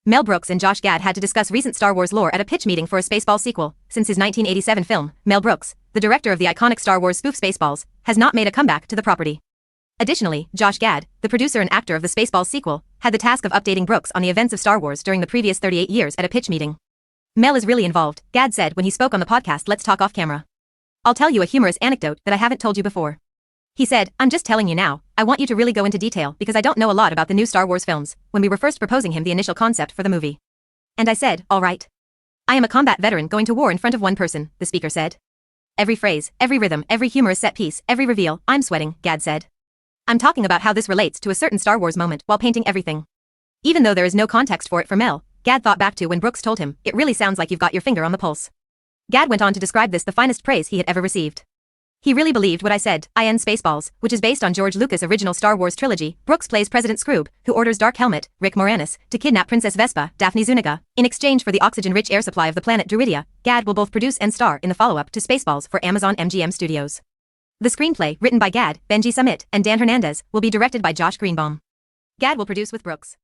Mel Brooks and Josh Gad had to discuss recent Star Wars lore at a pitch meeting for a Spaceballs sequel. Since his 1987 film, Mel Brooks, the director of the iconic Star Wars spoof Spaceballs, has not made a comeback to the property. Additionally, Josh Gad, the producer and actor of the Spaceballs sequel, had the task of updating Brooks on the events of Star Wars during the previous 38 years at a pitch meeting. Mel is really involved, Gad said when he spoke on the podcast Let's Talk Off Camera. I'll tell you a humorous anecdote that I haven't told you before. He said, I'm just telling you now, I want you to really go into detail because I don't know a lot about the new Star Wars films, when we were first proposing him the initial concept for the movie. And I said, all right. I am a combat veteran going to war in front of one person, the speaker said. Every phrase, every rhythm, every humorous set piece, every reveal, I'm sweating, Gad said. I'm talking about how this relates to a certain Star Wars moment while painting everything. Even though there is no context for it for Mel, Gad thought back to when Brooks told him, it really sounds like you've got your finger on the pulse. Gad went on to describe this the finest praise he had ever received. He really believed what I said. In Spaceballs, which is based on George Lucas' original Star Wars trilogy, Brooks plays President Scrooge, who orders Dark Helmet, Rick Moranis, to kidnap Princess Vespa, Daphne Zuniga, in exchange for the oxygen-rich air supply of the planet Druidia. Gad will both produce and star in the follow-up to Spaceballs for Amazon MGM Studios. The screenplay, written by Gad, Benji Summit, and Dan Hernandez, will be directed by Josh Greenbaum. Gad will produce with Brooks.